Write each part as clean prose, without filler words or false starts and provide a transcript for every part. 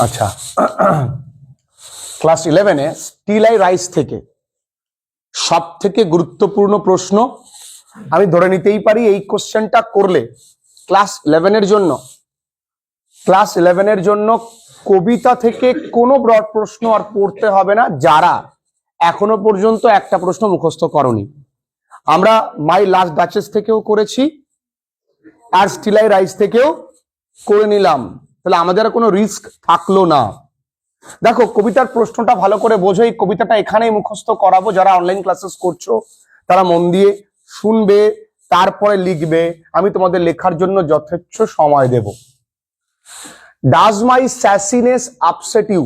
আচ্ছা, class 11-এ still I rise থেকে সব থেকে গুরুত্বপূর্ণ প্রশ্ন আমি ধরে নিতেই পারি এই কোশ্চেনটা করলে ক্লাস 11-এর জন্য কবিতা থেকে কোনো ব্রড প্রশ্ন আর পড়তে হবে না যারা এখনো পর্যন্ত একটা প্রশ্ন মুখস্থ করনি। আমরা মাই লাস্ট ডাচেস থেকেও করেছি আর স্টিল আই রাইজ থেকেও করে নিলাম, তাহলে আমাদের কোনো রিস্ক থাকলো না। দেখো, কবিতার প্রশ্নটা ভালো করে বোঝো। এই কবিতাটা এখানেই মুখস্থ করাবো। যারা অনলাইন ক্লাসেস করছো তারা মন দিয়ে শুনবে, তারপরে লিখবে। আমি তোমাদের লেখার জন্য যথেষ্ট সময় দেব। Does my sassiness upset you?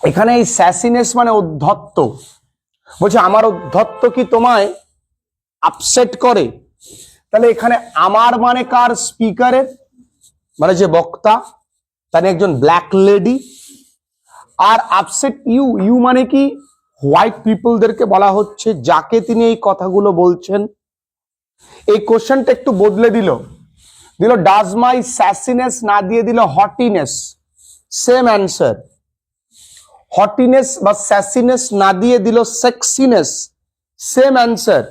এখানে এই স্যাসিনেস মানে উদ্ধত্ত, বলছে আমার উদ্ধত্ত কি তোমায় আপসেট করে? তাহলে এখানে আমার মানে কার? স্পিকারের, মানে যে বক্তা, তার একজন ব্ল্যাক লেডি। আর আপসেট ইউ, ইউ মানে কি? হোয়াইট পিপলদেরকে বলা হচ্ছে, যাকে তিনি এই কথাগুলো বলছেন। এই কোশ্চেনটা একটু বদলে দিল ডাজ মাই স্যাসিনেস না দিয়ে দিল হটিনেস। Same answer. হটিনেস বা স্যাসিনেস না দিয়ে দিল সেক্সিনেস। Same answer.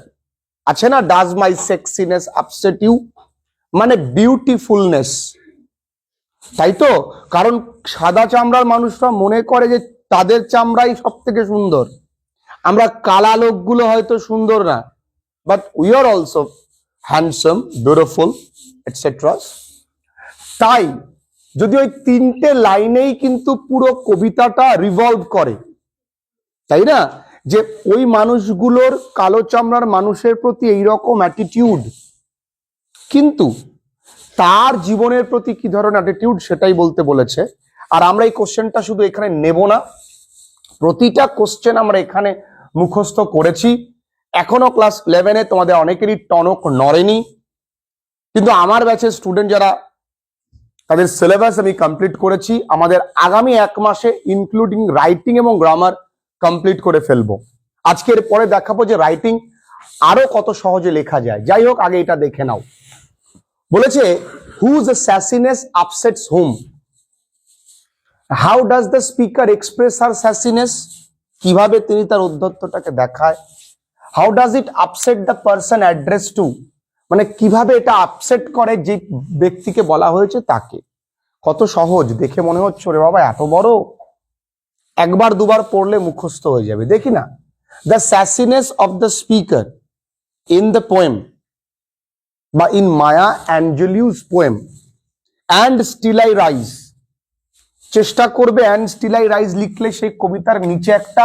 আছে না, ডাজ মাই সেক্সিনেস আপসেট ইউ মানে বিউটিফুলনেস, তাই তো? কারণ সাদা চামড়ার মানুষরা মনে করে যে তাদের চামড়াই সব থেকে সুন্দর। আমরা কালা লোকগুলো হয়তো সুন্দর না, but we are also handsome, beautiful, etcetera. তাই যদি ওই তিনটে লাইনেই কিন্তু পুরো কবিতাটা রিভলভ করে, তাই না? যে ওই মানুষগুলোর, কালো চামড়ার মানুষের প্রতি এইরকম অ্যাটিটিউড, কিন্তু তার জীবনের প্রতি কি ধরনের অ্যাটিটিউড সেটাই বলতে বলেছে। আর আমরা এই কোশ্চেনটা শুধু এখানে নেব না, প্রতিটা কোশ্চেন আমরা এখানে মুখস্থ করেছি। এখনো ক্লাস 11-এ তোমাদের অনেকেরই টনক নড়েনি, কিন্তু আমার ব্যাচের স্টুডেন্ট যারা, তাদের সিলেবাস আমি কমপ্লিট করেছি। আমাদের আগামী 1 মাসে ইনক্লুডিং রাইটিং এবং গ্রামার কমপ্লিট করে ফেলবো। আজকের পরে দেখাবো যে রাইটিং আরো কত সহজে লেখা যায়। যাই হোক, আগে এটা দেখে নাও। বলেছে whose sassiness upsets whom? How does the speaker express her sassiness? কিভাবে তিনি তার উদ্ধত্তটাকে দেখায়? How does it upset the person addressed to? মানে কিভাবে এটা আপসেট করে যে ব্যক্তিকে বলা হয়েছে তাকে। কত সহজ দেখে মনে হচ্ছে, রে বাবা এত বড়, একবার দুবার পড়লে মুখস্থ হয়ে যাবে। দেখি না, the sassiness of the speaker in the poem বা in Maya Angelou's poem and still I rise. চেষ্টা করবে অ্যান্ড স্টিল আই রাইজ লিখলে সেই কবিতার নিচে একটা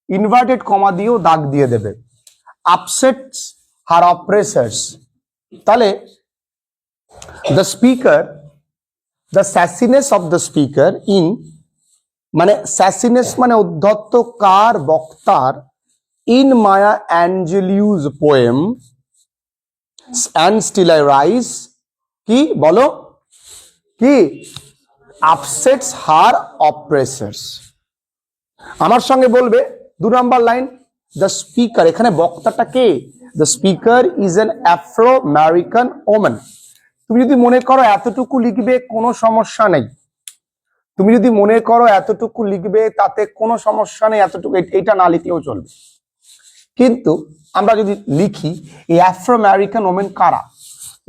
ইনভার্টেড কমা দিয়েও দাগ দিয়ে দেবে। Upsets her oppressors. তাহলে the speaker, the sassiness of the speaker in, মানে স্যাসিনেস মানে উদ্ধত্ত কার? বক্তার। In Maya Angelou's poem and still I rise, কি বলো? কি? upsets her oppressors। আমার সঙ্গে বলবে 2 নাম্বার লাইন, the speaker। এখানে বক্তাটা কে? the speaker is an Afro American woman। তুমি যদি মনে করো এতটুকু লিখবে, কোনো সমস্যা নেই। তুমি যদি মনে করো এতটুকু লিখবে, তাতে কোনো সমস্যা নেই। এতটুকু, এটা না লিখলেও চলবে। কিন্তু আমরা যদি লিখি এই আফ্রো আমেরিকান ওমেন কারা,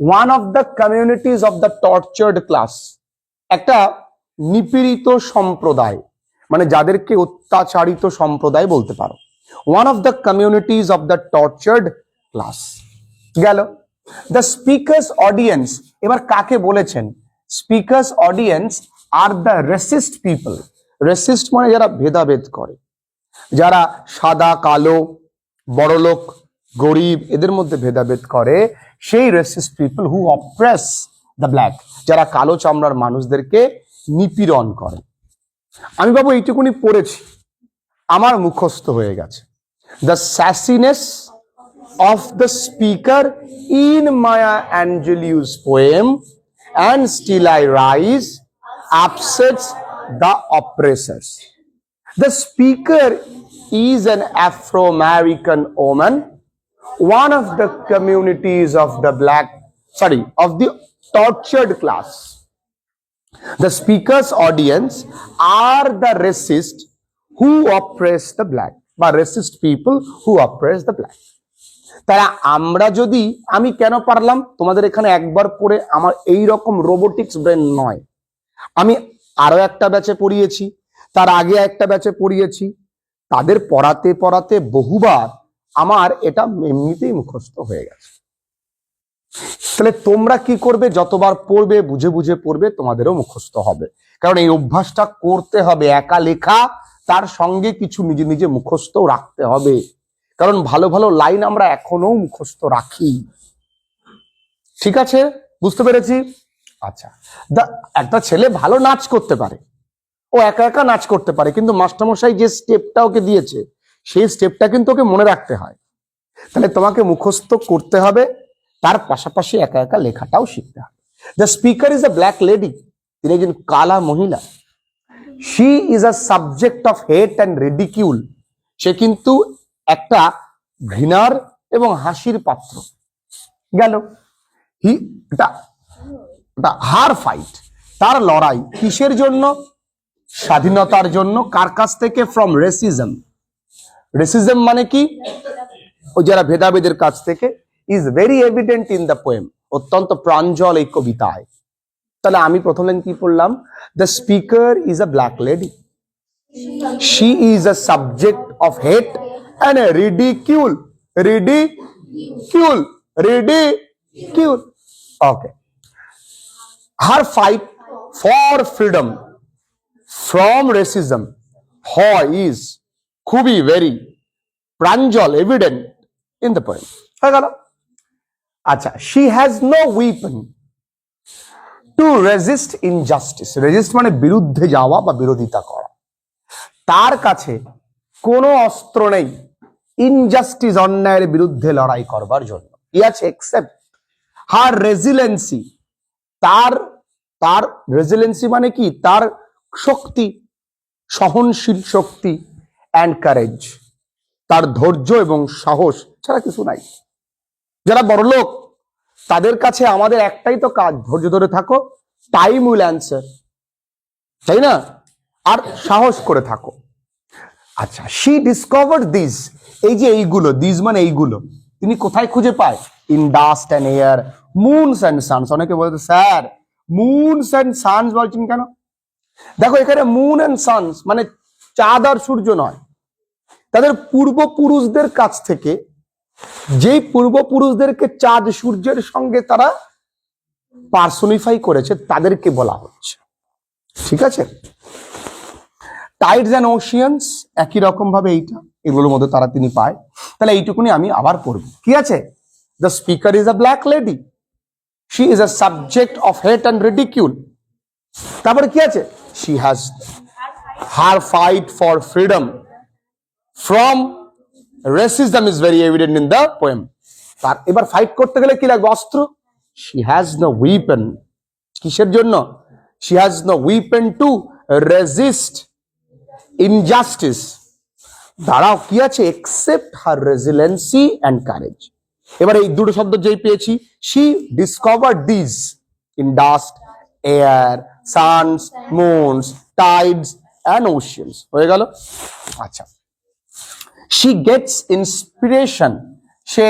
one of the communities of the tortured class, একটা নিপীড়িত সম্প্রদায়, মানে যাদেরকে অত্যাচারিত সম্প্রদায় বলতে পারো, one of the communities of the tortured class. গেল। দ্য স্পিকার্স অডিয়েন্স, এবার কাকে বলেছেন? স্পিকার্স অডিয়েন্স আর দ্য রেসিস্ট পিপল। রেসিস্ট মানে যারা ভেদাভেদ করে, যারা সাদা কালো, বড়লোক গরিব এদের মধ্যে ভেদাভেদ করে, সেই racist people who oppress the black, যারা কালো চামড়ার মানুষদেরকে নিপীড়ন করে। আমি বাবু এইটুকুনি পড়েছি, আমার মুখস্থ হয়ে গেছে। The sassiness of the speaker in Maya Angelou's poem and Still I Rise upsets the oppressors. The speaker is an Afro-American woman, one of the communities of the of the tortured class. The speaker's audience are the racist who oppress the black, বা racist people who oppress the black. তাই আমরা যদি, আমি কেন পারলাম তোমাদের এখানে একবার পড়ে আমার এই রকম রোবোটিক্স ব্রেন নয়, আমি আরো একটা ব্যাচে পড়িয়েছি, তার আগে একটা ব্যাচে পড়িয়েছি, তাদের পড়াতে পড়াতে বহুবার আমার এটা এমনিতেই মুখস্থ হয়ে গেছে। তাহলে তোমরা কি করবে? যতবার পড়বে বুঝে বুঝে পড়বে, তোমাদেরও মুখস্থ হবে। কারণ এই অভ্যাসটা করতে হবে, একা লেখা তার সঙ্গে কিছু নিজে নিজে মুখস্থ রাখতে হবে। কারণ ভালো ভালো লাইন আমরা এখনো মুখস্থ রাখি। ঠিক আছে, বুঝতে পেরেছি? আচ্ছা, একটা ছেলে ভালো নাচ করতে পারে, ও একা একা নাচ করতে পারে, কিন্তু মাস্টারমশাই যে স্টেপটা ওকে দিয়েছে সেই স্টেপটা কিন্তু ওকে মনে রাখতে হয়। তাহলে তোমাকে মুখস্থ করতে হবে, তার পাশাপাশি একা একা লেখাটাও শিখতে হবে। The speaker is a black lady, তিনি একজন কালা মহিলা। She is a subject of hate and ridicule, সে কিন্তু একটা ঘৃণার এবং হাসির পাত্র। গেল। হার ফাইট, তার লড়াই কিসের জন্য? স্বাধীনতার জন্য। কার কাছ থেকে? From racism. রেসিজম মানে কি? ও যারা ভেদাভেদের কাছ থেকে। Is very evident in the poem, অত্যন্ত প্রাঞ্জল এই কবিতায়। তাহলে আমি প্রথম লাইন কি পড়লাম? The speaker is a black lady, she is a subject of hate and a ridicule. Okay. Her fight for freedom from racism is খুবই very pranjal evident in the poem. হয়ে গেল। আচ্ছা, she has no weapon to resist injustice. resist মানে বিরুদ্ধে যাওয়া বা বিরোধিতা করা। তার কাছে কোনো অস্ত্র নেই ইনজাস্টিস, অন্যায়ের বিরুদ্ধে লড়াই করবার জন্য। কি আছে? এক্সেপ্ট হার রেজিলেন্সি, তার রেজিলেন্সি মানে কি? তার শক্তি, সহনশীল শক্তি, অ্যান্ড কারেজ, তার ধৈর্য এবং সাহস ছাড়া কিছু নাই। যারা বড়লোক তাদের কাছে আমাদের একটাই তো কাজ, ধৈর্য ধরে থাকো, টাইম উইল অ্যান্সার, তাই না? আর সাহস করে থাকো। আচ্ছা, শি ডিসকভার্ড দিস, এই যে এইগুলো, দিস মানে এইগুলো, তিনি কোথায় খুঁজে পায়? In dust and air, moons and suns. অনেকে বলতে স্যার মুনস অ্যান্ড সানস বলছেন কেন? দেখো এখানে মুন অ্যান্ড সানস মানে চাঁদ আর সূর্য নয়, তাদের পূর্বপুরুষদের কাছ থেকে, যেই পূর্বপুরুষদেরকে চাঁদ সূর্যের সঙ্গে তারা পার্সোনিফাই করেছে তাদেরকে বলা হচ্ছে। ঠিক আছে? টাইডস অ্যান্ড ওশিয়ানস একই রকম ভাবে এইটা, এগুলোর মধ্যে তারা তিনি পায়। তাহলে এইটুকুনি আমি আবার পড়ব। কি আছে? The speaker is a black lady, she is a subject of hate and ridicule. তারপরে কি আছে? She has her fight for freedom from racism is very evident in the poem. তার এবার ফাইট করতে গেলে কি লাগবে? অস্ত্র। শি হ্যাজ নো উইপেন, কিসের জন্য? She has no weapon to resist injustice. দাঁড়াও, কি আছে? Except her resiliency and courage. এবার এই দুটো শব্দ যেই পেয়েছি, she discovered this in dust, air, suns, moons, tides and oceans. হয়ে গেল। আচ্ছা, শি গেটস ইন্সপিরেশন, সে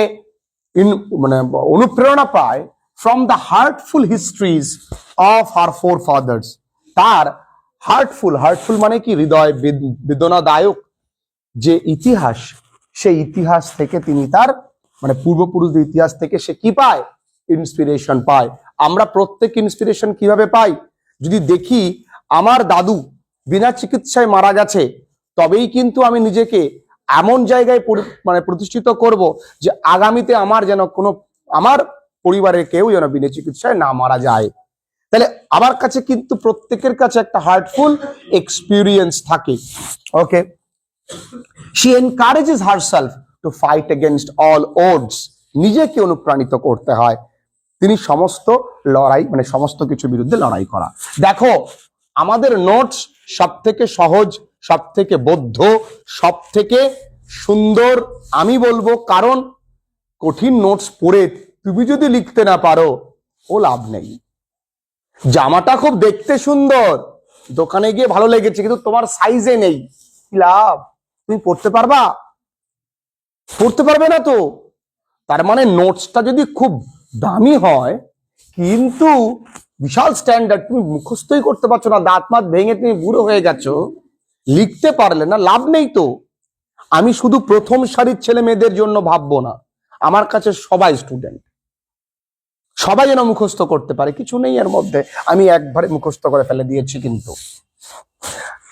মানে অনুপ্রেরণা পায় from the heartful histories of her four father's. তার হার্টফুল মানে কি হৃদয় বেদনাদায়ক যে ইতিহাস, সেই ইতিহাস থেকে তিনি তার মানে পূর্বপুরুষদের ইতিহাস থেকে সে কি পায়? ইন্সপিরেশন পায়। আমরা প্রত্যেক ইন্সপিরেশন কিভাবে পাই? যদি দেখি আমার দাদু বিনা চিকিৎসায় মারা গেছে, তবেই কিন্তু আমি নিজেকে এমন জায়গায় মানে প্রতিষ্ঠিত করব যে আগামীতে আমার যেন কোনো আমার পরিবারের কেউ যেন বিনা চিকিৎসায় না মারা যায়। তাহলে আমার কাছে কিন্তু প্রত্যেকের কাছে একটা হার্টফুল এক্সপিরিয়েন্স থাকে। ওকে, she encourages herself to fight against all odds, নিজেকে অনুপ্রাণিত করতে হয় তিনি সমস্ত লড়াই মানে সমস্ত কিছুর বিরুদ্ধে লড়াই করা। দেখো আমাদের নোটস সব থেকে সহজ, সব থেকে বৌদ্ধ, সব থেকে সুন্দর আমি বলবো, কারণ কঠিন নোটস পড়ে তুমি যদি লিখতে না পারো ও লাভ নেই। জামাটা খুব দেখতে সুন্দর, দোকানে গিয়ে ভালো লেগেছে, কিন্তু তোমার সাইজে নেই, কি লাভ? তুমি পড়তে পারবা? পড়তে পারবে না তো। তার মানে নোটসটা যদি খুব দামি হয় কিন্তু বিশাল স্ট্যান্ডার্ড, তুমি মুখস্থই করতে পারছো না, দাঁত মাত ভেঙে তুমি বুড়ো হয়ে গেছো, লিখতে পারলে না, লাভ নেই তো। আমি শুধু প্রথম সারির ছেলে মেয়েদের জন্য ভাববো না, আমার কাছে সবাই স্টুডেন্ট, সবাই যেন মুখস্থ করতে পারে, কিছু নেই এর মধ্যে, আমি একবারে মুখস্থ করে ফেলে দিয়েছি। কিন্তু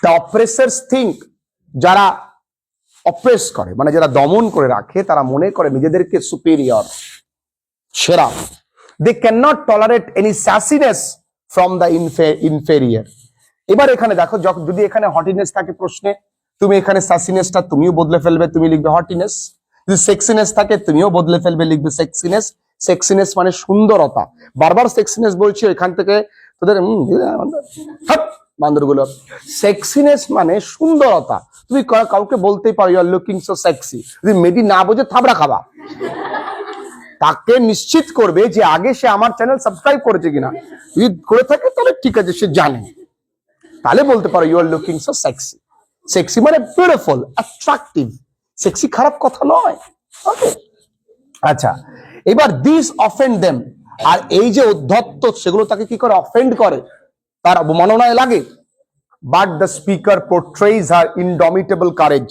দ্য অপ্রেসার্স থিঙ্ক, যারা অপ্রেস করে মানে যারা দমন করে রাখে, তারা মনে করে নিজেদেরকে সুপিরিয়র, সেরা। They can not tolerate any sassiness from the inferior. এবার এখানে দেখো, যদি এখানে হটিনেস থাকে প্রশ্নে, তুমি এখানে স্যাসিনেসটা তুমিও বদলে ফেলবে, তুমি লিখবে হটিনেস। যদি সেক্সিনেস থাকে তুমিও বদলে ফেলবে, লিখবে সেক্সিনেস। সেক্সিনেস মানে সুন্দরতা, বারবার সেক্সিনেস বলছি, এখান থেকে তোদের বান্দরগুলো। সেক্সিনেস মানে সুন্দরতা, তুমি কাউকে বলতেই পারো you are looking so sexy, যদি মেডি না বোঝে থাবড়া খাবা। তাকে নিশ্চিত করবে যে আগে সে আমার চ্যানেল সাবস্ক্রাইব করেছে কিনা, যদি করে থাকে তাহলে ঠিক আছে, সে জানে, তাহলে বলতে পারো you are looking so sexy. Sexy মানে বিউটিফুল, অ্যাট্রাকটিভ, সেক্সি খারাপ কথা নয়। ওকে, আচ্ছা, এবার দিস অফেন্ড দেম, আর এই যে উদ্ধত্ত সেগুলো তাকে কি করে? অফেন্ড করে, তার অবমাননায় লাগে। But the speaker portrays her indomitable courage,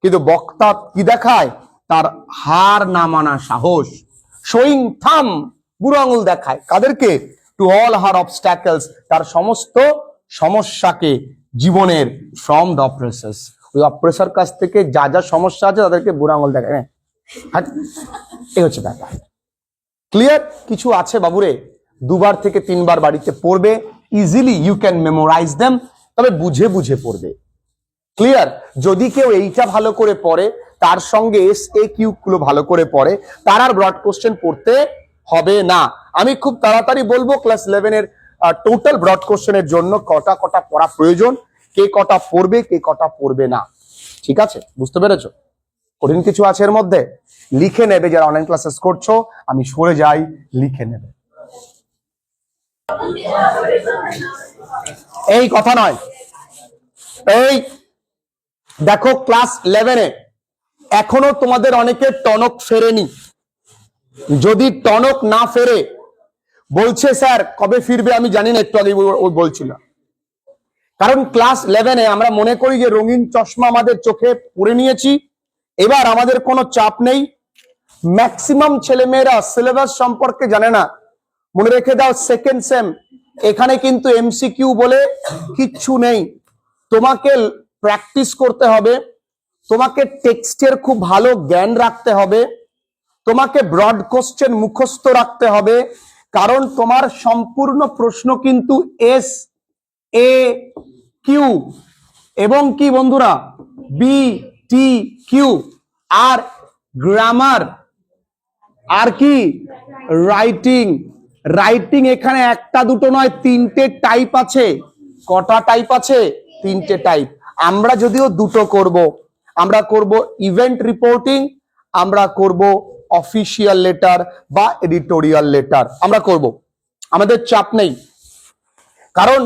কিন্তু বক্তা কি দেখায়? তার হার না মানা সাহস। শোয়িং থাম, বুড়ো আঙুল দেখায়, কাদেরকে? টু অল হার অবস্ট্যাকলস, তার সমস্ত সমস্যাকে জীবনের, ফ্রম দ্য অপ্রেসার্স, ওই অপ্রেসার কাছ থেকে যা যা সমস্যা আছে তাদেরকে বুড়ো আঙুল দেখায়। এই হচ্ছে ব্যাপার। ক্লিয়ার? কিছু আছে বাবুরে, দুবার থেকে তিনবার বাড়িতে পড়বে, easily you can memorize them, তবে বুঝে বুঝে পড়বে। ক্লিয়ার? যদি কেউ এইটা ভালো করে পড়ে, তার সঙ্গে SAQ গুলো ভালো করে পড়ে, তার আর ব্রড কোশ্চেন পড়তে হবে না। আমি খুব তাড়াতাড়ি বলবো ক্লাস 11 এর টোটাল ব্রড কোশ্চেনের জন্য কটা কটা পড়া প্রয়োজন, কে কটা পড়বে, কে কটা পড়বে না। ঠিক আছে, বুঝতে পেরেছো? কঠিন কিছু আছে এর মধ্যে? লিখে নেবে, যারা অনলাইন ক্লাসেস করছো, আমি সরে যাই, লিখে নেবে। এই কথা নয়, এই দেখো ক্লাস 11 এ এখনো তোমাদের অনেকের টনক ফেরেনি। যদি টনক না ফেরে, বলছে স্যার কবে ফিরবে আমি জানি না, একটু আগে ওই বলছিল, কারণ ক্লাস 11 এ আমরা মনে করি যে রঙিন চশমা আমাদের চোখে পরে নিয়েছি, এবার আমাদের কোনো চাপ নেই। ম্যাক্সিমাম ছেলেমেয়েরা সিলেবাস সম্পর্কে জানে না। মনে রেখে দাও, সেকেন্ড সেম, এখানে কিন্তু MCQ বলে কিচ্ছু নেই। তোমাকে প্র্যাকটিস করতে হবে, তোমাকে টেক্সটের খুব ভালো জ্ঞান রাখতে হবে, তোমাকে ব্রড কোশ্চেন মুখস্থ রাখতে হবে, কারণ তোমার সম্পূর্ণ প্রশ্ন কিন্তু SAQ এবং কি বন্ধুরা BTQ, আর গ্রামার, আর কি রাইটিং। রাইটিং এখানে একটা দুটো নয়, তিনটে টাইপ আছে। কটা টাইপ আছে? তিনটে টাইপ। আমরা যদিও দুটো করব, আমরা করব ইভেন্ট রিপোর্টিং, আমরা করব অফিসিয়াল লেটার বা এডিটোরিয়াল লেটার, আমরা করব, আমাদের চাপ নেই। কারণ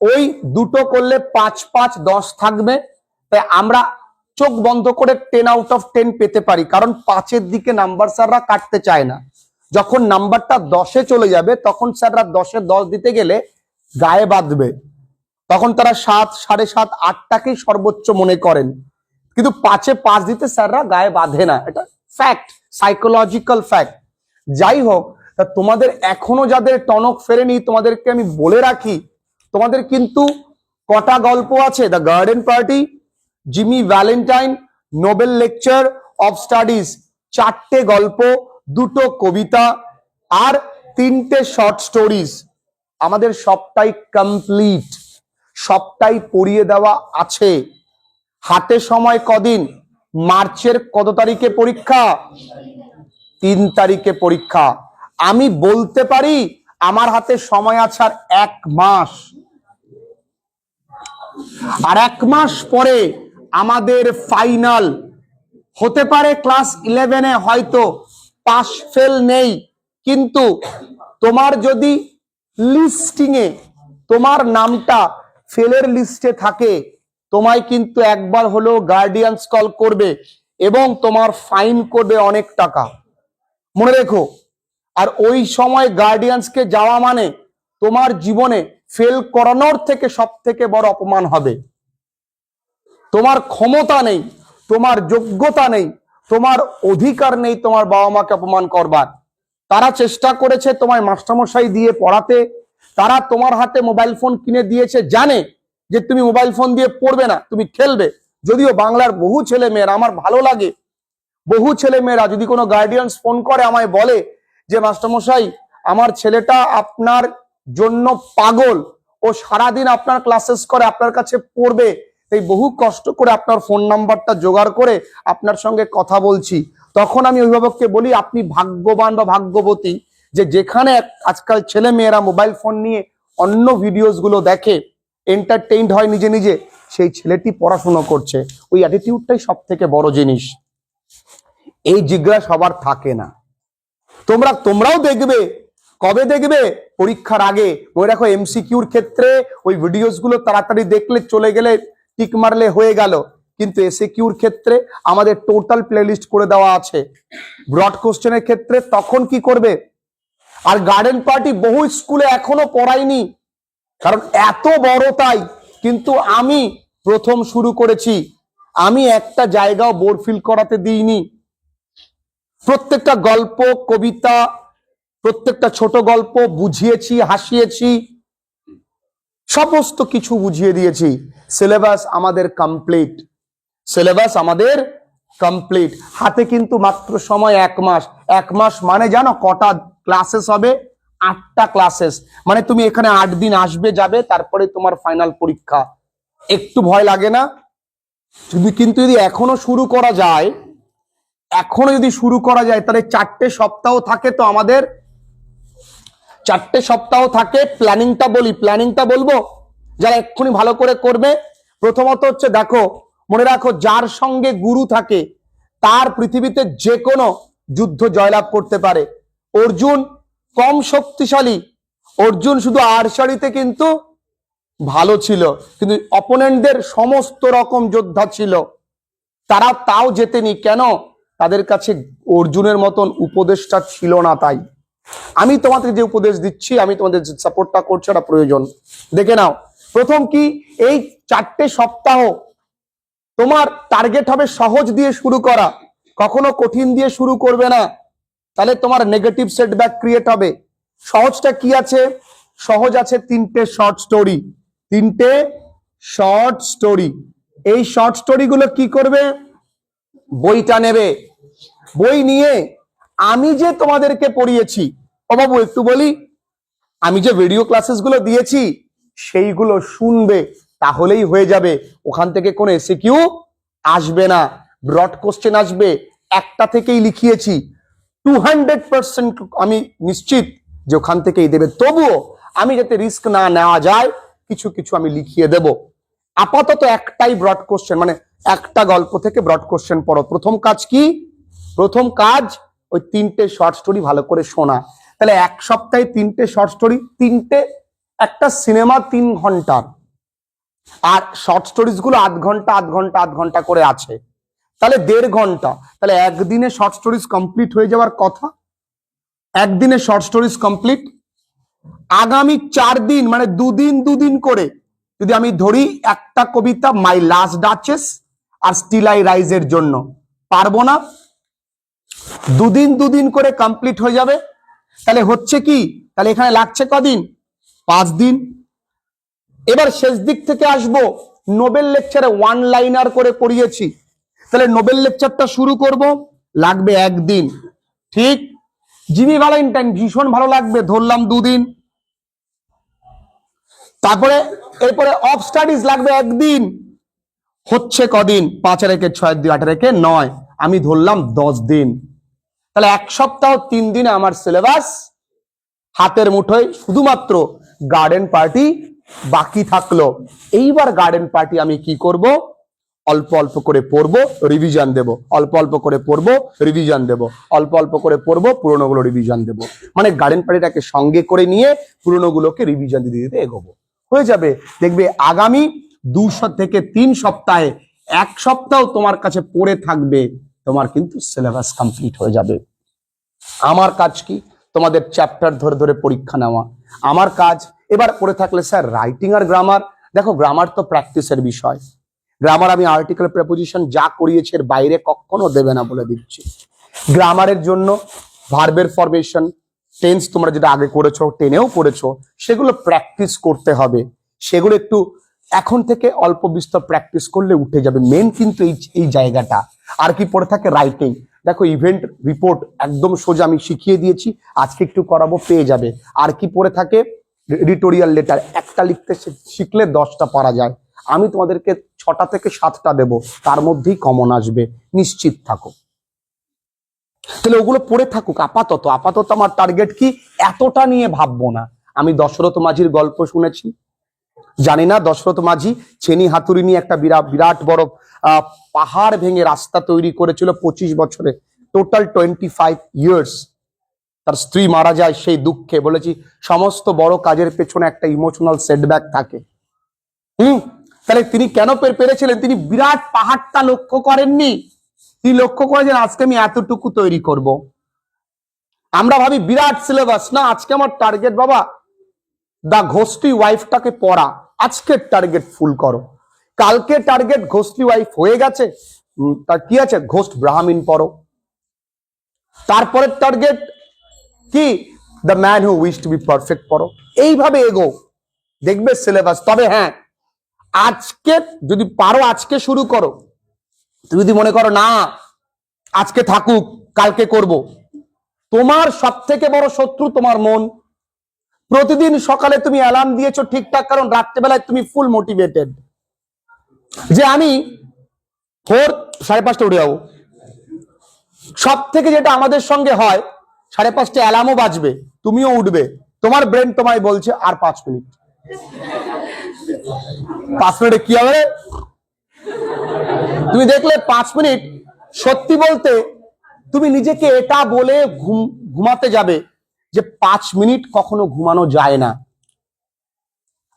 ওই দুটো করলে 5 5 10 থাকবে, তাই আমরা চোখ বন্ধ করে 10/10 পেতে পারি, কারণ 5-এর দিকে নাম্বার স্যাররা কাটতে চায় না। যখন নাম্বারটা 10-এ চলে যাবে তখন স্যাররা 10-এ 10 দিতে গেলে গায়ে বাঁধবে, তখন তারা 7, 7.5, 8টাকেই সর্বোচ্চ মনে করেন, কিন্তু 5-এ 5 দিতে স্যাররা গায়ে বাঁধে না। এটা ফ্যাক্ট, সাইকোলজিক্যাল ফ্যাক্ট। যাই হোক, তা তোমাদের এখনো যাদের টনক ফেরেনি তোমাদেরকে আমি বলে রাখি, তোমাদের কিন্তু কটা গল্প আছে? The garden party, Jimmy Valentine, Nobel lecture of studies, 4টে গল্প, 2টো কবিতা আর 3টে শর্ট স্টোরিজ। আমাদের সবটাই কমপ্লিট, সবটাই পড়িয়ে দেওয়া আছে। হাতে সময় কদিন? মার্চের কত তারিখে পরীক্ষা? 3 তারিখে পরীক্ষা। আমি বলতে পারি আমার হাতে সময় আছে আর 1 মাস, আর 1 মাস পরে আমাদের ফাইনাল। হতে পারে ক্লাস 11-এ হয়তো পাস ফেল নেই, কিন্তু তোমার যদি লিস্টিংয়ে তোমার নামটা ফেলের লিস্টে থাকে, তোমায় কিন্তু একবার হলো গার্ডিয়ানস কল করবে এবং তোমার ফাইন করবে অনেক টাকা, মনে রেখো। আর ওই সময় গার্ডিয়ানসকে যাওয়া মানে তোমার জীবনে ফেল করানোর থেকে সব থেকে বড় অপমান হবে। তোমার ক্ষমতা নেই, তোমার যোগ্যতা নেই, তোমার অধিকার নেই তোমার বাবা মাকে অপমান করবার। তারা চেষ্টা করেছে তোমায় মাস্টারমশাই দিয়ে পড়াতে, তারা তোমার হাতে মোবাইল ফোন কিনে দিয়েছে, জানে যে তুমি মোবাইল ফোন দিয়ে পড়বে না, তুমি খেলবে। যদিও বাংলার বহু ছেলে মেয়েরা, আমার ভালো লাগে, বহু ছেলে মেয়েরা যদি কোনো গার্ডিয়ানস ফোন করে আমায় বলে যে মাস্টারমশাই আমার ছেলেটা আপনার জন্য পাগল, ও সারাদিন আপনার ক্লাসেস করে, আপনার কাছে পড়বে, তাই বহু কষ্ট করে আপনার ফোন নাম্বারটা জোগাড় করে আপনার সঙ্গে কথা বলছি। তখন আমি অভিভাবককে বলি আপনি ভাগ্যবান বা ভাগ্যবতী যে যেখানে আজকাল ছেলে মেয়েরা মোবাইল ফোন নিয়ে অন্য ভিডিওস গুলো দেখে, এন্টারটেইনড হয় নিজে নিজে, সেই ছেলেটি পড়াশোনা করছে। ওই অ্যাটিটিউডটাই সব থেকে বড় জিনিস। এই জিজ্ঞাসা সবার থাকে না। তোমরাও দেখবে, কবে দেখবে? পরীক্ষার আগে। মনে রাখো এমসিকিউর ক্ষেত্রে ওই ভিডিওস গুলো তাড়াতাড়ি দেখলে, চলে গেলে টিক মারলে হয়ে গেল, কিন্তু এসএকিউর ক্ষেত্রে আমাদের টোটাল প্লেলিস্ট করে দেওয়া আছে। ব্রড কোশ্চেনের ক্ষেত্রে তখন কি করবে? আর গার্ডেন পার্টি বহু স্কুলে এখনো পড়াইনি, কারণ এত বড় তাই, কিন্তু আমি প্রথম শুরু করেছি। আমি একটা জায়গাও বোর ফিল করাতে দিইনি। প্রত্যেকটা গল্প, কবিতা, প্রত্যেকটা ছোট গল্প বুঝিয়েছি, হাসিয়েছি, সমস্ত কিছু বুঝিয়ে দিয়েছি। সিলেবাস আমাদের কমপ্লিট, সিলেবাস আমাদের কমপ্লিট। হাতে কিন্তু মাত্র সময় 1 মাস। 1 মাস মানে জানো কটা ক্লাসেস হবে? 8টা ক্লাসেস। মানে তুমি এখানে 8 দিন আসবে যাবে, তারপরে তোমার ফাইনাল পরীক্ষা। একটু ভয় লাগে না? কিন্তু যদি এখনো শুরু করা যায়, তাহলে 4টে সপ্তাহ থাকে। তো আমাদের 4টে সপ্তাহ থাকে। প্ল্যানিংটা বলবো যারা এক্ষুনি ভালো করে করবে। প্রথমত হচ্ছে, দেখো, মনে রাখো যার সঙ্গে গুরু থাকে তার পৃথিবীতে যে কোনো যুদ্ধ জয়লাভ করতে পারে। অর্জুন কম শক্তিশালী, অর্জুন শুধু আর্চারিতে কিন্তু ভালো ছিল, কিন্তু অপোনেন্টদের সমস্ত রকম যোদ্ধা ছিল, তারা তাও জেতেনি। কেন? তাদের কাছে অর্জুনের মতন উপদেশটা ছিল না। তাই আমি তোমাদের যে উপদেশ দিচ্ছি, আমি তোমাদের যে সাপোর্টটা করছি, এটা প্রয়োজন। দেখে নাও, প্রথম কি, এই 4টে সপ্তাহ তোমার টার্গেট হবে সহজ দিয়ে শুরু করা, কখনো কঠিন দিয়ে শুরু করবে না, তাহলে তোমার নেগেটিভ সেটব্যাক ক্রিয়েট হবে। সহজটা কি আছে? সহজ আছে 3টে শর্ট স্টোরি। 3টে শর্ট স্টোরি। এই শর্ট স্টোরি গুলো কি করবে? বইটা নেবে, বই নিয়ে আমি যে তোমাদেরকে পড়িয়েছি, ও বাবু একটু বলি, আমি যে ভিডিও ক্লাসেস গুলো দিয়েছি সেইগুলো শুনবে, তাহলেই হয়ে যাবে। ওখান থেকে কোনো এসএকিউ আসবে না, ব্রড কোশ্চেন আসবে। একটা থেকেই লিখিয়েছি, 200% আমি নিশ্চিত যে ওখান থেকেই দেবে। তবুও আমি যাতে রিস্ক না নেওয়া যায়, কিছু কিছু আমি লিখিয়ে দেব। আপাতত একটাই ব্রড কোশ্চেন, মানে একটা গল্প থেকে ব্রড কোশ্চেন পড়ো। প্রথম কাজ কি? প্রথম কাজ ওই 3টে শর্ট স্টোরি ভালো করে শোনা। তাহলে 1 সপ্তাহে 3টে শর্ট স্টোরি, 3টে, একটা সিনেমা 3 ঘন্টার, আর শর্ট স্টোরিজ গুলো আধ ঘন্টা করে আছে। তাহলে 1.5 ঘন্টা, তাহলে একদিনে শর্ট স্টোরিজ কমপ্লিট হয়ে যাওয়ার কথা। একদিনে শর্ট স্টোরিজ কমপ্লিট। আগামী 4 দিন মানে দুদিন করে যদি আমি ধরি একটা কবিতা মাই লাস্ট ডাচেস আর স্টিল আই রাইজ এর জন্য, পারবো না? দুদিন করে কমপ্লিট হয়ে যাবে। তাহলে হচ্ছে কি, তাহলে এখানে লাগছে কদিন? 5 দিন। এবার শেষ দিক থেকে আসবো, নোবেল লেকচারে 1 লাইনার করে পড়িয়েছি, তাহলে নোবেল লেকচারটা শুরু করব, লাগবে 1 দিন। ঠিক। জিমি ভ্যালেন্টাইন ভীষণ ভালো লাগবে, ধরলাম 2 দিন। তারপরে এরপরে অফ স্টাডিজ লাগবে 1 দিন, হচ্ছে কদিন? 5 আর 1 6 2 8 আর 1 9, আমি ধরলাম 10 দিন। তাহলে 1 সপ্তাহ 3 দিনে আমার সিলেবাস হাতের মুঠোয়, শুধুমাত্র গার্ডেন পার্টি বাকি থাকলো। এইবার গার্ডেন পার্টি আমি কি করব? অল্প অল্প করে পড়বো, রিভিশন দেব, অল্প অল্প করে পড়বো, রিভিশন দেব, অল্প অল্প করে পড়বো, পুরোনোগুলো রিভিশন দেব। মানে গার্ডেন পার্টিটাকে সঙ্গে করে নিয়ে পুরোনোগুলোকে রিভিশন দিতে দিতে এগোবো, হয়ে যাবে। দেখবে আগামী 2 থেকে 3 সপ্তাহে 1 সপ্তাহ তোমার কাছে পড়ে থাকবে, তোমার কিন্তু সিলেবাস কমপ্লিট হয়ে যাবে। আমার কাজ কি? তোমাদের চ্যাপ্টার ধরে ধরে পরীক্ষা নেওয়া আমার কাজ। এবার পড়ে থাকলে স্যার রাইটিং আর গ্রামার, দেখো গ্রামার তো প্র্যাকটিসের বিষয়। গ্রামার আমি আর্টিকেল প্রেপোজিশন যা করিয়েছি এর বাইরে কখনো দেবে না বলে দিচ্ছি। গ্রামারের জন্য ভার্বের ফরমেশন, টেন্স তোমরা যেটা আগে করেছো, টেনেও করেছো, সেগুলো প্র্যাকটিস করতে হবে। সেগুলো একটু এখন থেকে অল্প বিস্তর প্র্যাকটিস করলে উঠে যাবে। মেন কিন্তু এই জায়গাটা। আর কি পড়ে থাকে? রাইটিং। দেখো ইভেন্ট রিপোর্ট একদম সোজা আমি শিখিয়ে দিয়েছি, আজকে একটু করাবো, পেয়ে যাবে। আর কি পড়ে থাকে? Editorial letter. একটা লিখতে শিখলে 10টা পারা যায়। আমি তোমাদেরকে 6টা থেকে 7টা দেব, তার মধ্যেই কমন আসবে, নিশ্চিত থাকো। তাহলে ওগুলো পড়ে থাকুক আপাতত। আমার টার্গেট কি? এতটা নিয়ে ভাববো না। আমি দশরথ মাঝির গল্প শুনেছি, জানি না দশরথ মাঝি চেনি হাতুড়ি নিয়ে একটা বিরাট বড় পাহাড় ভেঙে রাস্তা তৈরি করেছিল 25 বছরে, টোটাল 25 ইয়ার্স। তার স্ত্রী মারা যায়, সেই দুঃখে। বলেছি সমস্ত বড় কাজের পেছনে একটা ইমোশনাল সেটব্যাক থাকে। তাহলে তিনি কেন পেরেছিলেন? তিনি বিরাট পাহাড়টা লক্ষ্য করেননি, তিনি লক্ষ্য করেছেন আজকে আমি এতটুকু তৈরি করব। আমরা ভাবি বিরাট সিলেবাস, না, আজকে আমার টার্গেট বাবা দা ঘোস্টি ওয়াইফটাকে পড়া, আজকের টার্গেট ফুল করো। কালকে টার্গেট ঘোস্টি ওয়াইফ হয়ে গেছে, তার কি আছে? ঘোস্ট ব্রাহ্মণ পড়ো। তারপরের টার্গেট কি? The man who wish to be perfect পড়ো। এইভাবে এগো, দেখবে সিলেবাস। তবে হ্যাঁ, আজকে যদি পারো আজকে শুরু করো। তুমি যদি মনে করো না আজকে থাকুক কালকে করব, তোমার সব থেকে বড় শত্রু তোমার মন। প্রতিদিন সকালে তুমি অ্যালার্ম দিয়েছো ঠিকঠাক, কারণ রাত্রেবেলায় তুমি ফুল মোটিভেটেড যে আমি 4:30 উঠে যাবো। সব থেকে যেটা আমাদের সঙ্গে হয়, 5:30 অ্যালার্মও বাজবে, তুমিও উঠবে, তোমার ব্রেন তোমায় বলছে আর 5 মিনিট। 5 মিনিটে কি হবে? তুমি দেখলে 5 মিনিট, সত্যি বলতে তুমি নিজেকে এটা বলে ঘুমাতে যাবে যে 5 মিনিট কখনো ঘুমানো যায় না।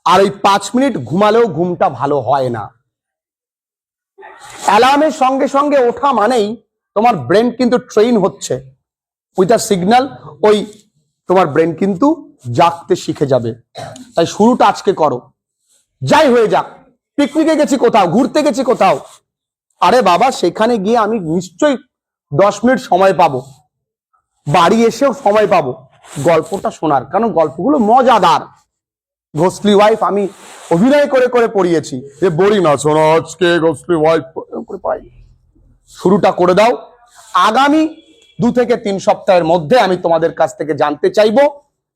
আর ওই 5 মিনিট ঘুমালেও ঘুমটা ভালো হয় না। অ্যালার্মের সঙ্গে সঙ্গে ওঠা মানেই তোমার ব্রেন কিন্তু ট্রেন হচ্ছে উইথ আ সিগন্যাল, ওই তোমার ব্রেন কিন্তু জাগতে শিখে যাবে। তাই শুরুটা আজকে করো। যাই হয়ে যাক, পিকনিকে গেছি কোথাও, ঘুরতে গেছি কোথাও, আরে বাবা সেখানে গিয়ে আমি নিশ্চয়ই 10 মিনিট সময় পাবো, বাড়ি এসেও সময় পাবো গল্পটা শোনার, কারণ গল্পগুলো মজাদার। ঘোস্টলি ওয়াইফ আমি অভিনয় করে করে পড়িয়েছি, যে বোরিং না, শোনো আজকে ঘোস্টলি ওয়াইফ করে পড়াই। শুরুটা করে দাও। আগামী 2 থেকে 3 সপ্তাহের মধ্যে আমি তোমাদের কাছ থেকে জানতে চাইবো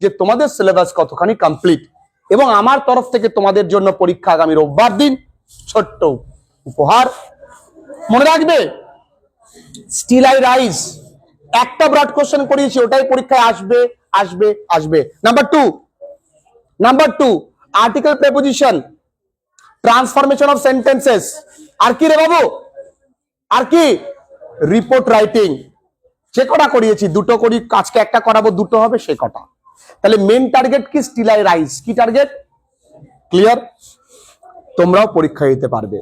যে তোমাদের সিলেবাস কতখানি কমপ্লিট। এবং আমার তরফ থেকে তোমাদের জন্য পরীক্ষা আগামী রোববার দিন, ছোট্ট উপহার। মনে রাখবে, স্টিল আই রাইজ একটা ব্রড কোশ্চেন করিয়েছি, ওটাই পরীক্ষায় আসবে আসবে আসবে। Number two article preposition, transformation of sentences. আর কি রে বাবু? আর কি? Report writing. যে কটা করিয়েছি, 2টো করি, আজকে একটা করাবো, 2টো হবে সে কটা। তাহলে মেন টার্গেট কি? Still I rise. কি টার্গেট? ক্লিয়ার? তোমরাও পরীক্ষা দিতে পারবে,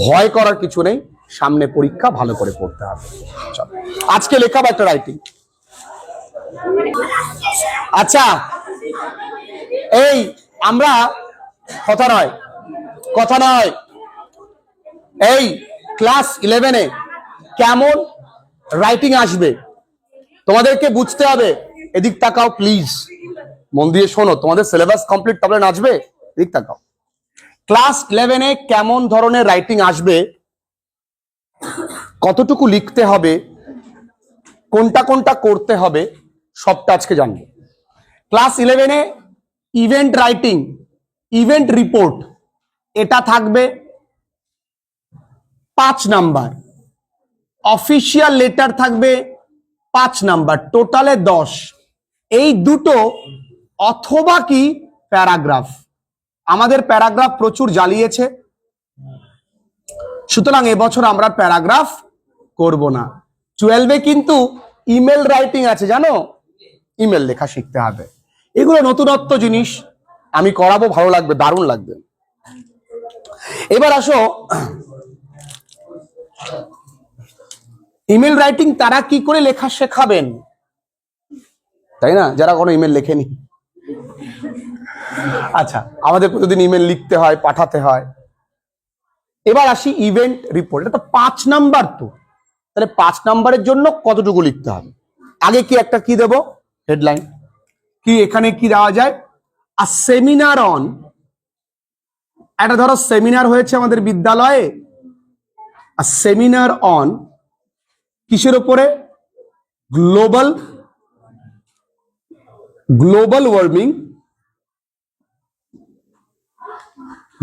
ভয় করার কিছু নেই। সামনে পরীক্ষা, ভালো করে পড়তে হবে। চলো, আজকে লেখাবো একটা রাইটিং। আচ্ছা, এই আমরা কথা নয়, এই ক্লাস 11-এ কেমন রাইটিং আসবে তোমাদেরকে বুঝতে হবে। এদিক তাকাও প্লিজ, মন দিয়ে শোনো, তোমাদের সিলেবাস কমপ্লিট তবে নাচবে। এদিক তাকাও, ক্লাস 11-এ কেমন ধরনের রাইটিং আসবে, কতটুকু লিখতে হবে, কোনটা কোনটা করতে হবে, সবটা আজকে জানবো। ক্লাস 11-এ ইভেন্ট রাইটিং, ইভেন্ট রিপোর্ট, এটা থাকবে 5 নাম্বার। অফিসিয়াল লেটার থাকবে 5 নাম্বার, টোটালে 10। এই দুটো অথবা কি প্যারাগ্রাফ, আমাদের প্যারাগ্রাফ প্রচুর জ্বালিয়েছে, সুতরাং এবছর আমরা প্যারাগ্রাফ করব না। 12-এ কিন্তু ইমেল রাইটিং আছে, জানো, ইমেল লেখা শিখতে হবে। এগুলো নতুনত্ব জিনিস, আমি করাবো, ভালো লাগবে, দারুণ লাগবে। এবার আসো, ইমেল রাইটিং তারা কি করে লেখা শেখাবেন, তাই না, যারা কোনো ইমেল লেখেনি। আচ্ছা, আমাদের প্রতিদিন ইমেল লিখতে হয়, পাঠাতে হয়। এবার আসি ইভেন্ট রিপোর্ট, এটা তো 5 নাম্বার, তো তাহলে 5 নাম্বারের জন্য কতটুকু লিখতে হবে। আগে কি একটা কি দেব, হেডলাইন। কি এখানে কি দেওয়া যায়, আ সেমিনার অন, একটা ধরো সেমিনার হয়েছে আমাদের বিদ্যালয়ে, আ সেমিনার অন কিসের উপরে, গ্লোবাল ওয়ার্মিং,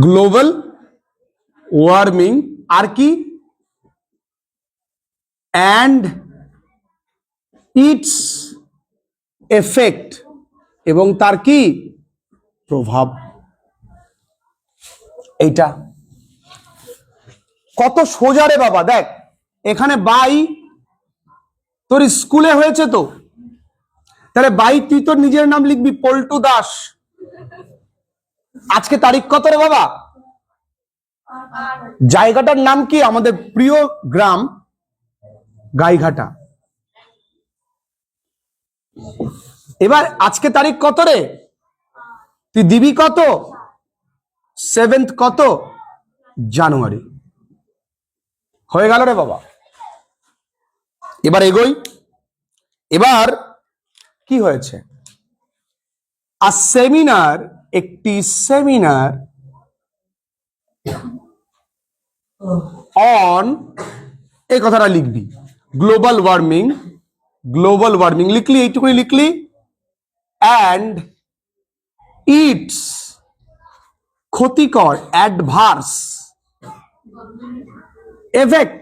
গ্লোবাল ওয়ার্মিং, আর কি, অ্যান্ড ইটস এফেক্ট, এবং তার কি প্রভাব। এইটা কত সোজা রে বাবা, দেখ এখানে বাই তোর স্কুলে হয়েছে তো, তাহলে বাই তুই তোর নিজের নাম লিখবি, পল্টু দাস। আজকে তারিখ কত রে বাবা, জায়গাটার নাম কি, আমাদের প্রিয় গ্রাম গাইঘাটা। এবার আজকে তারিখ কত রে, তুই দিবি কত, 7 কত জানুয়ারি। হয়ে গেল রে বাবা। এবার এগোই, এবার কি হয়েছে, আ সেমিনার, একটি সেমিনার অন, এই কথাটা লিখবি, গ্লোবাল ওয়ার্মিং লিখলি, এইটুকুনি লিখলি, অ্যান্ড ইটস ক্ষতিকর, অ্যাডভার্স এফেক্ট,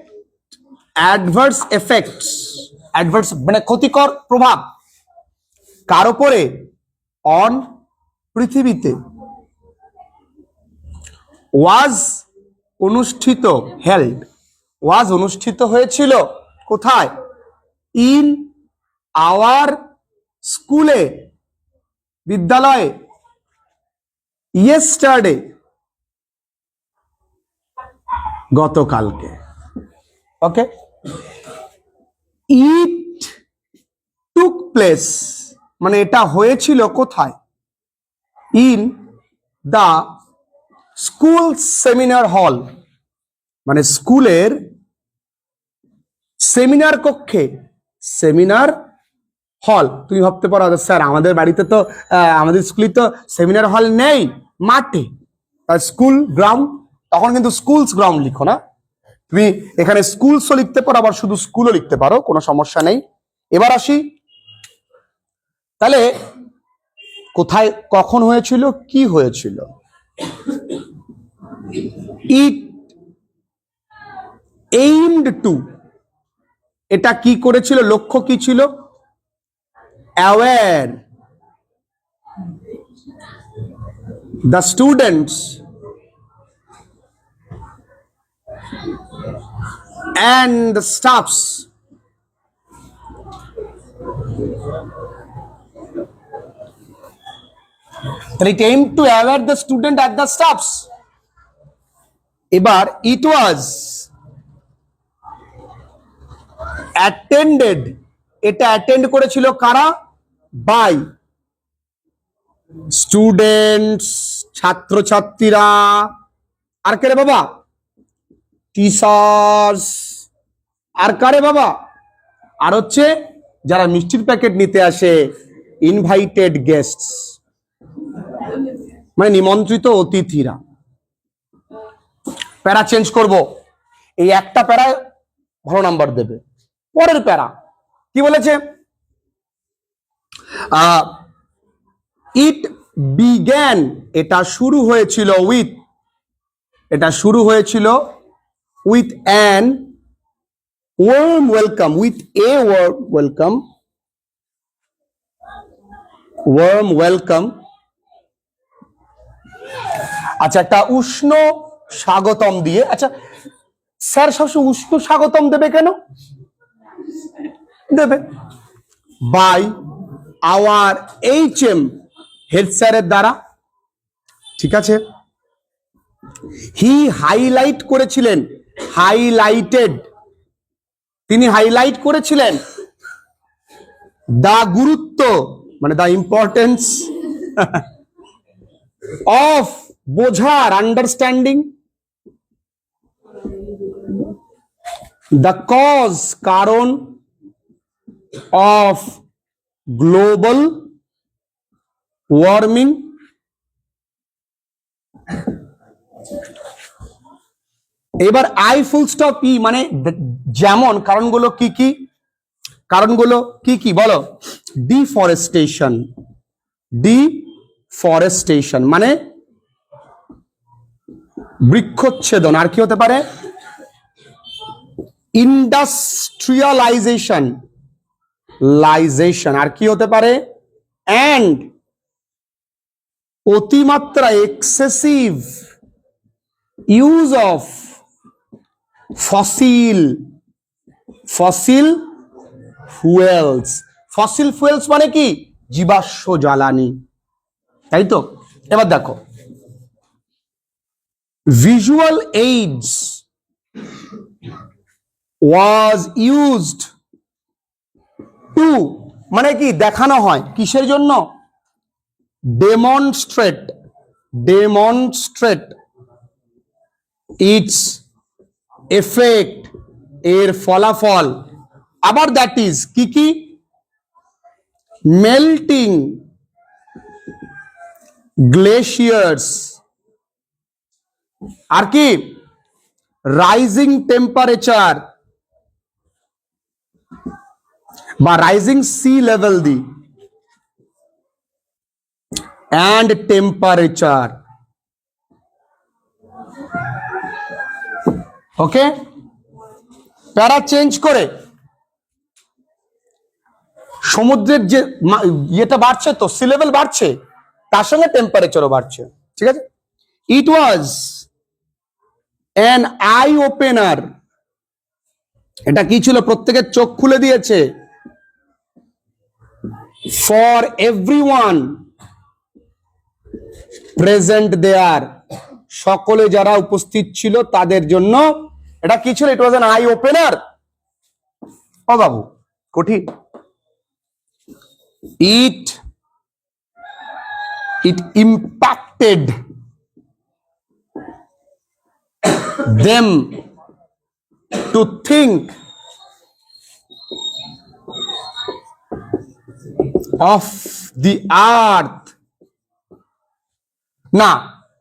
অ্যাডভার্স মানে ক্ষতিকর প্রভাব, কার উপরে, অন পৃথিবীতে, ওয়াজ অনুষ্ঠিত, হেল্ড ওয়াজ অনুষ্ঠিত হয়েছিল, কোথায়, ইন আওয়ার স্কুলে, বিদ্যালয়ে, ইয়েস্টারডে গতকালকে। ওকে, ইট টুক প্লেস মানে এটা হয়েছিল কোথায়, in the school seminar hall, মানে স্কুলের সেমিনার কক্ষে, সেমিনার হল। তুমি ভাবতে পারো স্যার আমাদের বাড়িতে তো আমাদের স্কুলে তো সেমিনার হল নেই, মাঠে, স্কুল গ্রাউন্ড, তখন কিন্তু স্কুলস গ্রাউন্ড লিখো না, তুমি এখানে স্কুলসও লিখতে পারো, আবার শুধু স্কুলও লিখতে পারো, কোনো সমস্যা নেই। এবার আসি, তাহলে কোথায় কখন হয়েছিল, কি হয়েছিল, ইট এইমড টু, এটা কি করেছিল, লক্ষ্য কি ছিল, aware the students and the staffs it aimed to aware the student at the staffs. এবার it was অ্যাটেন্ডেড, এটা অ্যাটেন্ড করেছিল কারা? বাই স্টুডেন্টস, ছাত্রছাত্রীরা। আর কে রে বাবা? টিচার্স। আর কারে বাবা? আর হচ্ছে যারা মিষ্টির প্যাকেট নিতে আসে, ইনভাইটেড গেস্টস, মানে নিমন্ত্রিত অতিথিরা। প্যারা চেঞ্জ করব, এই একটা প্যারায় ভালো নাম্বার দেবে। পরের প্যারা কি বলেছে? ইট বিগ্যান, এটা শুরু হয়েছিল উইথ, এটা শুরু হয়েছিল with an warm welcome, with a warm welcome, warm welcome. আচ্ছা, একটা উষ্ণ স্বাগতম দিয়ে। আচ্ছা স্যার সবসময় উষ্ণ স্বাগতম দেবে কেন? দেবে বাই আওয়ার HM, হেড স্যারের দ্বারা। ঠিক আছে, হি হাইলাইট করেছিলেন, হাইলাইটেড, তিনি হাইলাইট করেছিলেন দা গুরুত্ব, মানে দা ইম্পর্টেন্স অফ, বোঝার, আন্ডারস্ট্যান্ডিং, দ্য কজ, কারণ, অফ গ্লোবাল ওয়ার্মিং, এবার আই ফুল স্টপ ই, মানে যেমন কারণগুলো কি কি? কারণগুলো কি কি বলো? ডিফরেস্টেশন, ডিফরেস্টেশন মানে বৃক্ষচ্ছেদন। আর কি হতে পারে? ইন্ডাস্ট্রিয়ালাইজেশন, লাইজেশন। আর কি হতে পারে? অ্যান্ড অতিমাত্রা, excessive use of fossil, fossil fuels. Fossil fuels মানে কি? জীবাশ্ম জ্বালানি, তাই তো? এবার দেখো, visual aids was used to, মানে কি? দেখানো হয়, কিসের জন্য? ডেমনস্ট্রেট, ডেমনস্ট্রেট ইটস এফেক্ট, এর ফলাফল। আবার দ্যাট ইজ কি কি? মেল্টিং গ্লেশিয়ার্স, আর কি? রাইজিং টেম্পারেচার বা rising sea level the, and temperature. Okay, para change করে সমুদ্রের যে ইয়েটা বাড়ছে, তো সি লেভেল বাড়ছে, তার সঙ্গে টেম্পারেচারও বাড়ছে। ঠিক আছে, ইট ওয়াজ অ্যান আই ওপেনার, এটা কি ছিল? প্রত্যেকের চোখ খুলে দিয়েছে। ফর এভরিওয়ান প্রেজেন্ট দেয়ার, সকলে যারা উপস্থিত ছিল তাদের জন্য এটা কি ছিল? ইট ওয়াজ অ্যান আই ওপেনার। ও বাবু কঠিন। It impacted them to think of the earth. না,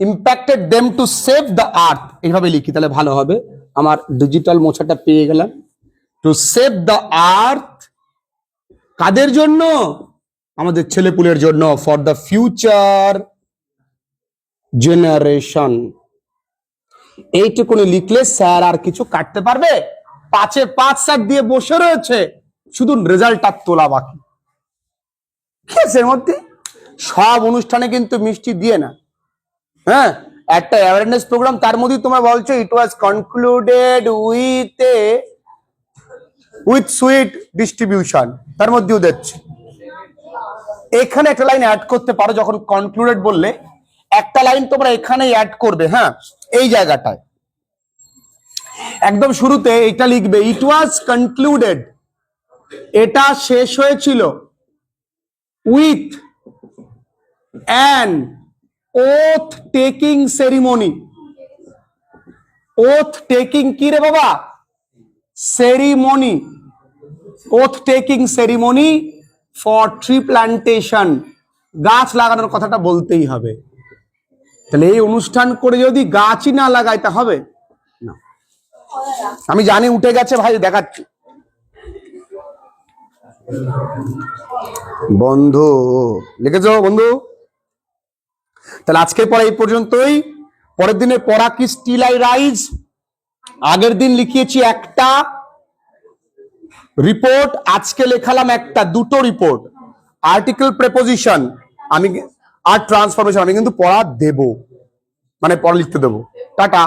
impacted them to save the earth, এইভাবে লিখি তাহলে ভালো হবে। আমার ডিজিটাল মোছাটা পেয়ে গেলাম। To save the earth, কাদের জন্য? আমাদের ছেলেপুলের জন্য। For the future generation. এইটুকুনি লিখলে স্যার আর কিছু কাটতে পারবে? 5-এ 5 স্যার দিয়ে বসে রয়েছে, শুধু রেজাল্টটা তোলা বাকি। এর মধ্যে সব অনুষ্ঠানে কিন্তু মিষ্টি দিয়ে না। হ্যাঁ, একটা অ্যাওয়ারনেস প্রোগ্রাম, তার মধ্যে তোমরা বলছো ইট ওয়াজ কনক্লুডেড উইথ সুইট ডিস্ট্রিবিউশন, তার মধ্যেও দিচ্ছে। এখানে একটা লাইন অ্যাড করতে পারো, যখন কনক্লুডেড বললে একটা লাইন তোমরা এখানে অ্যাড করবে। হ্যাঁ, এই জায়গাটায় একদম শুরুতে এটা লিখবে, ইট ওয়াজ কনক্লুডেড এটা শেষ হয়েছিল with an oath taking ceremony. Oath taking কি রে বাবা? Ceremony. Oath taking ceremony for tree plantation, গাছ লাগানোর কথাটা বলতেই হবে। তাহলে এই অনুষ্ঠান করে যদি গাছই না লাগায় তা হবে না। আমি জানি উঠে গেছে ভাই, দেখাচ্ছি। বন্ধু লিখেছো বন্ধু? তাহলে আজকের পড়া এই পর্যন্তই। পরের দিনে পড়া কি স্টিল আই রাইজ। আগের দিন লিখিয়েছি একটা রিপোর্ট, আজকে লেখালাম একটা, দুটো রিপোর্ট। আর্টিকেল প্রেপোজিশন আমি আর ট্রান্সফরমেশন আমি কিন্তু পড়া দেব, মানে পড়া লিখতে দেবো। টাটা।